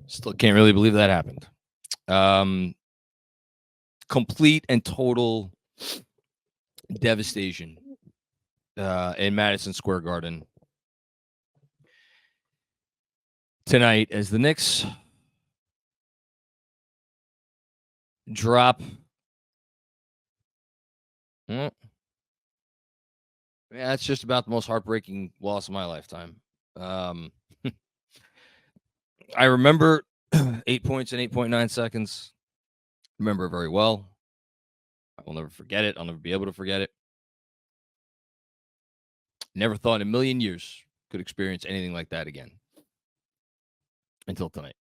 Still can't really believe that happened. Complete and total devastation in Madison Square Garden tonight as the Knicks drop. Yeah, it's just about the most heartbreaking loss of my lifetime. I remember 8 points in 8.9 seconds. Remember it very well. I will never forget it. I'll never be able to forget it. Never thought in a million years could experience anything like that again until tonight.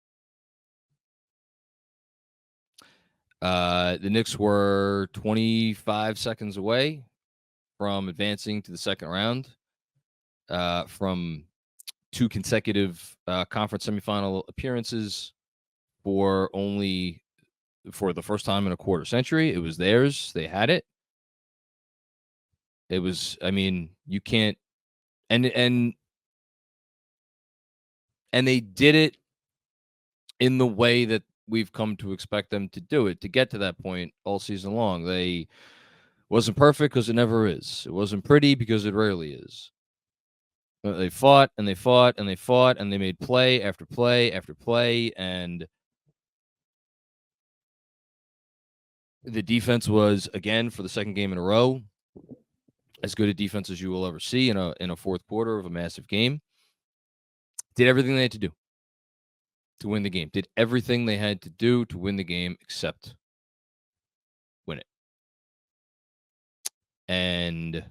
The Knicks were 25 seconds away from advancing to the second round from 2 consecutive conference semifinal appearances for the first time in a quarter century. It was theirs. They had it. It was, I mean, you can't, and they did it in the way that we've come to expect them to do it, to get to that point all season long. They wasn't perfect because it never is. It wasn't pretty because it rarely is. But they fought and they fought and they fought and they made play after play after play, and the defense was, again, for the second game in a row, as good a defense as you will ever see in a fourth quarter of a massive game. Did everything they had to do to win the game. Did everything they had to do to win the game except win it. And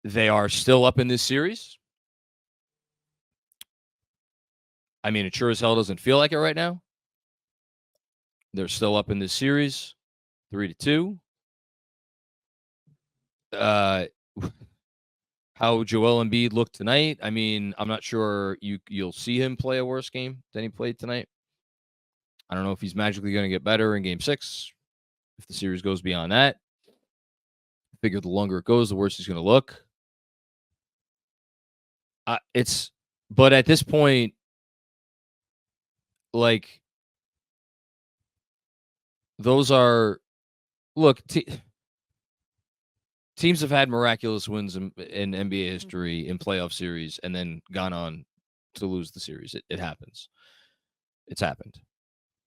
they are still up in this series. I mean, it sure as hell doesn't feel like it right now. They're still up in this series, 3-2. How Joel Embiid looked tonight, I mean, I'm not sure you'll see him play a worse game than he played tonight. I don't know if he's magically going to get better in Game 6, if the series goes beyond that. I figure the longer it goes, the worse he's going to look. But at this point, like, those are, look, teams have had miraculous wins in NBA history in playoff series and then gone on to lose the series. It happens. It's happened.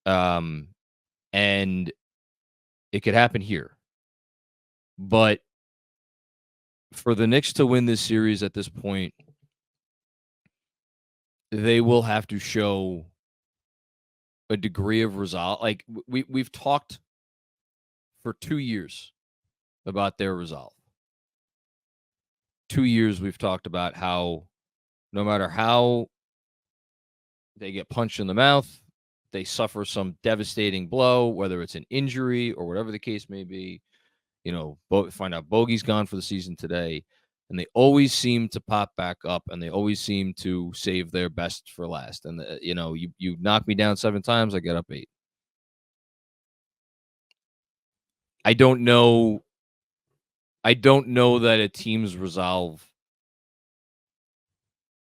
And it could happen here. But for the Knicks to win this series at this point, they will have to show a degree of resolve. Like, we've talked for 2 years about their resolve. 2 years we've talked about how no matter how they get punched in the mouth, they suffer some devastating blow, whether it's an injury or whatever the case may be. You know, find out Bogey's gone for the season today, and they always seem to pop back up, and they always seem to save their best for last. And, you knock me down 7 times, I get up 8. I don't know that a team's resolve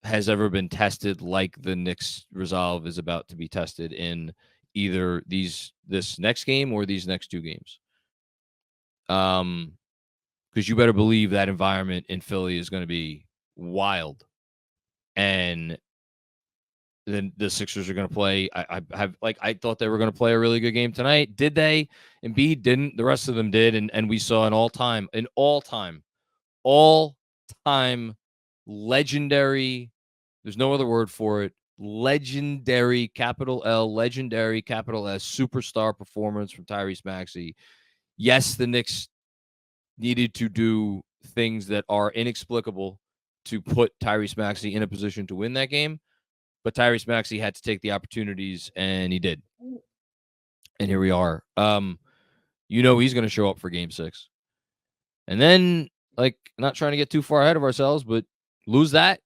has ever been tested like the Knicks' resolve is about to be tested in either this next game or these next 2 games. Because you better believe that environment in Philly is going to be wild, and then the Sixers are going to play. I thought they were going to play a really good game tonight. Did they? Embiid didn't. The rest of them did, and we saw an all-time legendary. There's no other word for it. Legendary, capital L, legendary, capital S, superstar performance from Tyrese Maxey. Yes, the Knicks needed to do things that are inexplicable to put Tyrese Maxey in a position to win that game, but Tyrese Maxey had to take the opportunities, and he did. And here we are. He's going to show up for Game 6. And then, not trying to get too far ahead of ourselves, but lose that.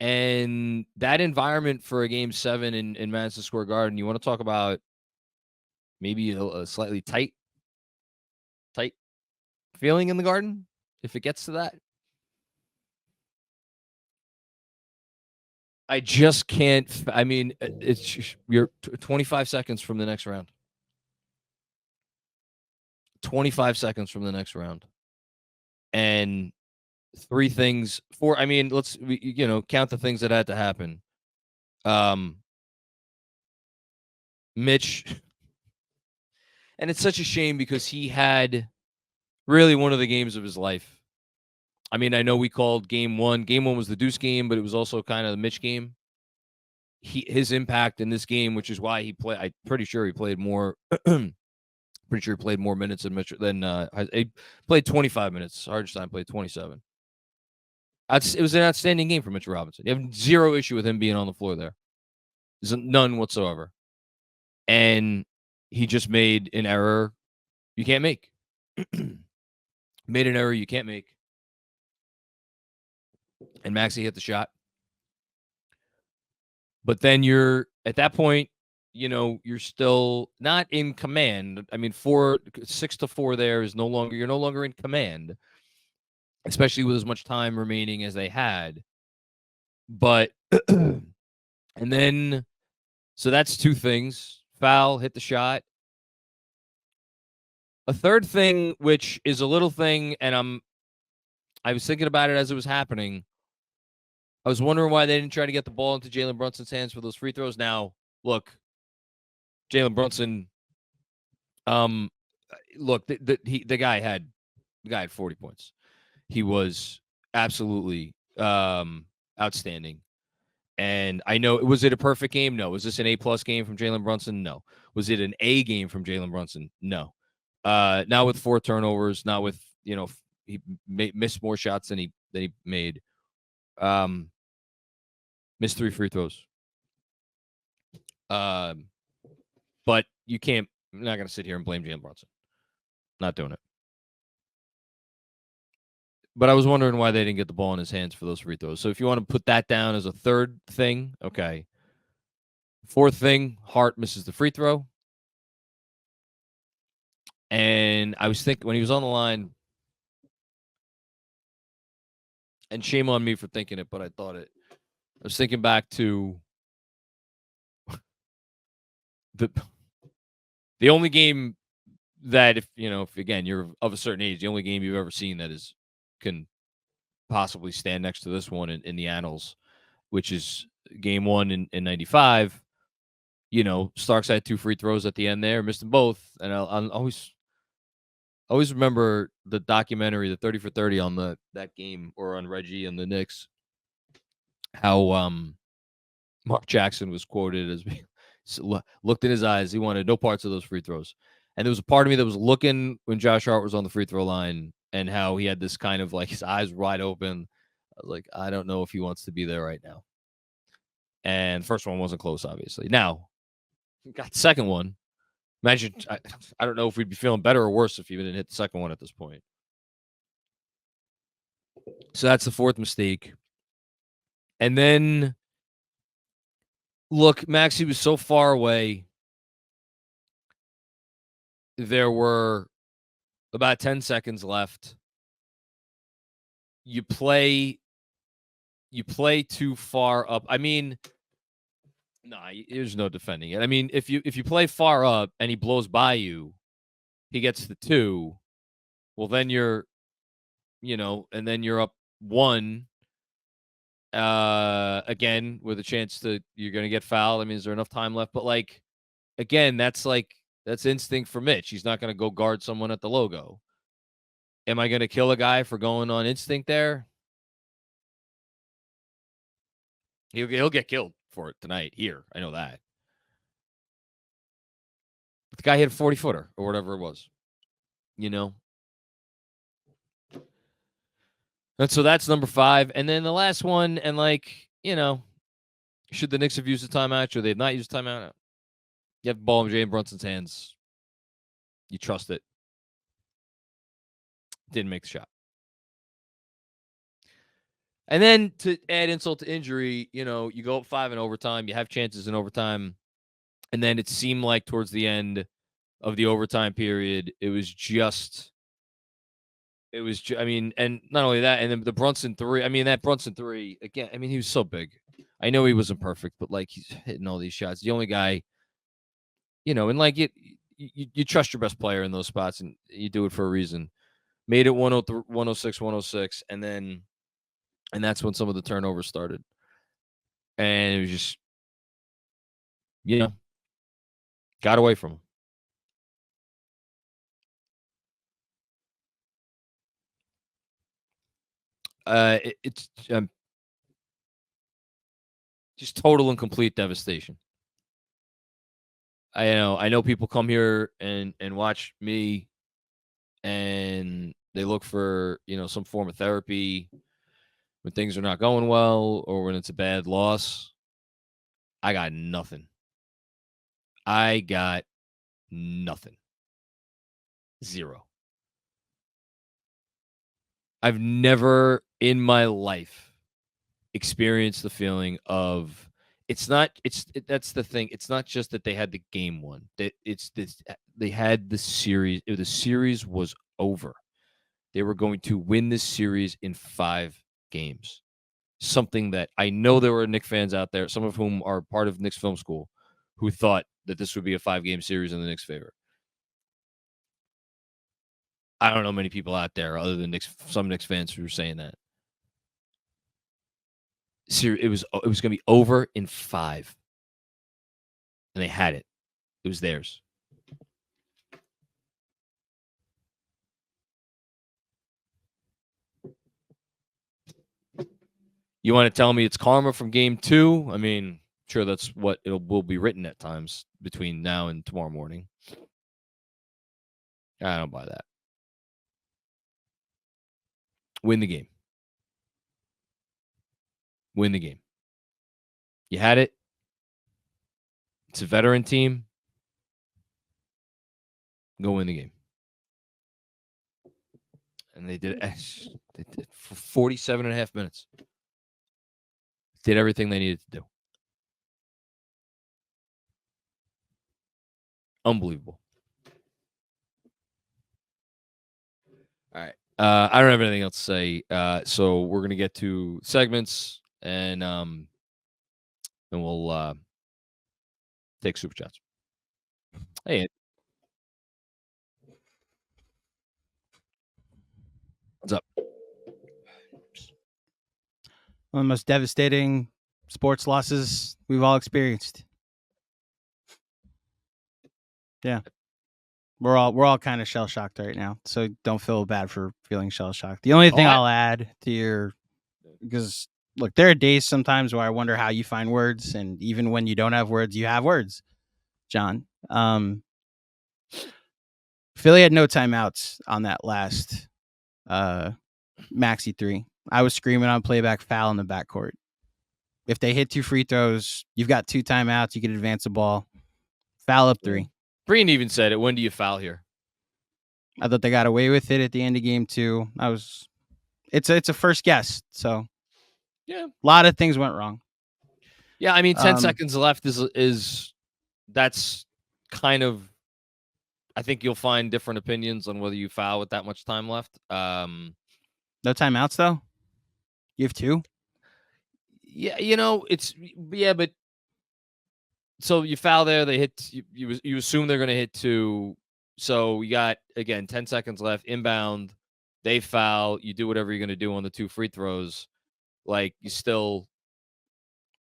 And that environment for a Game 7 in Madison Square Garden, you want to talk about maybe a slightly tight feeling in the Garden, if it gets to that. I just can't. I mean, you're 25 seconds from the next round. 25 seconds from the next round. And I mean, let's count the things that had to happen. Mitch, and it's such a shame because he had really one of the games of his life. I mean, I know we called game one. Game one was the Deuce game, but it was also kind of the Mitch game. His impact in this game, which is why he played. I'm pretty sure he played more. Pretty sure he played more minutes than Mitch. He played 25 minutes. Hardenstein played 27. It was an outstanding game for Mitchell Robinson. You have zero issue with him being on the floor there. There's none whatsoever. And he just made an error you can't make. Made an error you can't make. And Maxey hit the shot. But then you're at that point, you're still not in command. I mean, 6-4 there is you're no longer in command, especially with as much time remaining as they had. But, and then, so that's two things. Foul, hit the shot. A third thing, which is a little thing, and I was thinking about it as it was happening. I was wondering why they didn't try to get the ball into Jalen Brunson's hands for those free throws. Now, look, Jalen Brunson, look, the guy had 40 points. He was absolutely outstanding. And I know, was it a perfect game? No. Was this an A+ game from Jalen Brunson? No. Was it an A game from Jalen Brunson? No. Not with 4 turnovers, not with, he missed more shots than he made. Missed 3 free throws. But you can't. I'm not going to sit here and blame Jalen Brunson. Not doing it. But I was wondering why they didn't get the ball in his hands for those free throws. So if you want to put that down as a third thing, okay. Fourth thing, Hart misses the free throw. And I was thinking when he was on the line, and shame on me for thinking it, but I thought it. I was thinking back to the only game that if again you're of a certain age, the only game you've ever seen that can possibly stand next to this one in the annals, which is game 1 in 95. Starks had 2 free throws at the end there, missed them both, and I'll always remember the documentary, the 30 for 30 on that game, or on Reggie and the Knicks, how Mark Jackson was quoted as being, looked in his eyes, he wanted no parts of those free throws. And there was a part of me that was looking when Josh Hart was on the free throw line and how he had this kind of like his eyes wide open. I was like, I don't know if he wants to be there right now. And the first one wasn't close, obviously. Now, got the second one. Imagine, I don't know if we'd be feeling better or worse if he didn't hit the second one at this point. So that's the fourth mistake. And then, look, Maxey was so far away. There were about 10 seconds left. You play too far up. I mean, there's no defending it. I mean, if you play far up and he blows by you, he gets the 2. Well, then you're up 1. Again, with a chance you're going to get fouled. I mean, is there enough time left? But again, that's instinct for Mitch. He's not going to go guard someone at the logo. Am I going to kill a guy for going on instinct there? He'll get killed for it tonight here. I know that. But the guy hit a 40-footer or whatever it was. And so that's number 5. And then the last one, and should the Knicks have used the timeout? Should they have not used the timeout? You have the ball in Jalen Brunson's hands. You trust it. Didn't make the shot. And then to add insult to injury, you go up 5 in overtime. You have chances in overtime. And then it seemed like towards the end of the overtime period, and not only that, and then the Brunson 3. I mean, that Brunson 3, again, I mean, he was so big. I know he wasn't perfect, but like he's hitting all these shots. The only guy, and like you trust your best player in those spots, and you do it for a reason. Made it 103, 106, 106, and that's when some of the turnovers started. And it was just, got away from him. It's just total and complete devastation. I know people come here and watch me, and they look for some form of therapy when things are not going well or when it's a bad loss. I got nothing. Zero. I've never in my life experienced the feeling of that's the thing. It's not just that they had the game won. They had the series. The series was over. They were going to win this series in 5 games. Something that I know there were Knicks fans out there, some of whom are part of Knicks Film School, who thought that this would be a 5-game series in the Knicks' favor. I don't know many people out there other than some Knicks fans who were saying that. It was going to be over in 5, and they had it. It was theirs. You want to tell me it's karma from game 2? I mean, sure, that's what will be written at times between now and tomorrow morning. I don't buy that. Win the game. Win the game. You had it. It's a veteran team. Go win the game. And they did it for 47 and a half minutes. Did everything they needed to do. Unbelievable. All right. I don't have anything else to say. So we're going to get to segments, and we'll take super chats. Hey, what's up? One of the most devastating sports losses we've all experienced. Yeah. We're all kind of shell shocked right now, so don't feel bad for feeling shell shocked. The only thing I'll add to because look, there are days sometimes where I wonder how you find words, and even when you don't have words, you have words, John. Philly had no timeouts on that last Maxi 3. I was screaming on playback, foul in the backcourt. If they hit 2 free throws, you've got 2 timeouts. You can advance the ball. Foul up 3. Breen even said it. When do you foul here? I thought they got away with it at the end of game 2. It's a first guess. So yeah, a lot of things went wrong. Yeah, I mean, 10 seconds left is that's kind of. I think you'll find different opinions on whether you foul with that much time left. No timeouts though. You have 2. Yeah, but so you foul there. They hit. You assume they're going to hit 2. So you got again 10 seconds left. Inbound. They foul. You do whatever you're going to do on the 2 free throws. Like you still.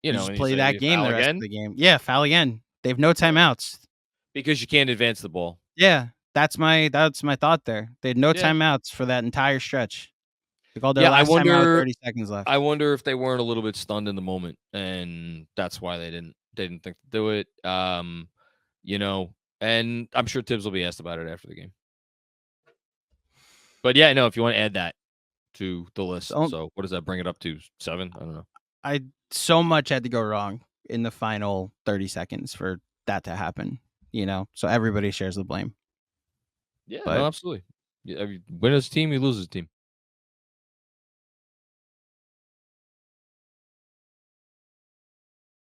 You just play that game the rest of the game. Yeah, foul again. They have no timeouts because you can't advance the ball. Yeah, that's my thought there. They had no timeouts for that entire stretch. They called their last timeout with 30 seconds left. I wonder if they weren't a little bit stunned in the moment, and that's why they didn't think to do it. And I'm sure Tibbs will be asked about it after the game. But yeah, no, if you want to add that to the list. So what does that bring it up to? 7? I don't know. So much had to go wrong in the final 30 seconds for that to happen, so everybody shares the blame. Yeah, no, absolutely. You win as a team, you lose as a team.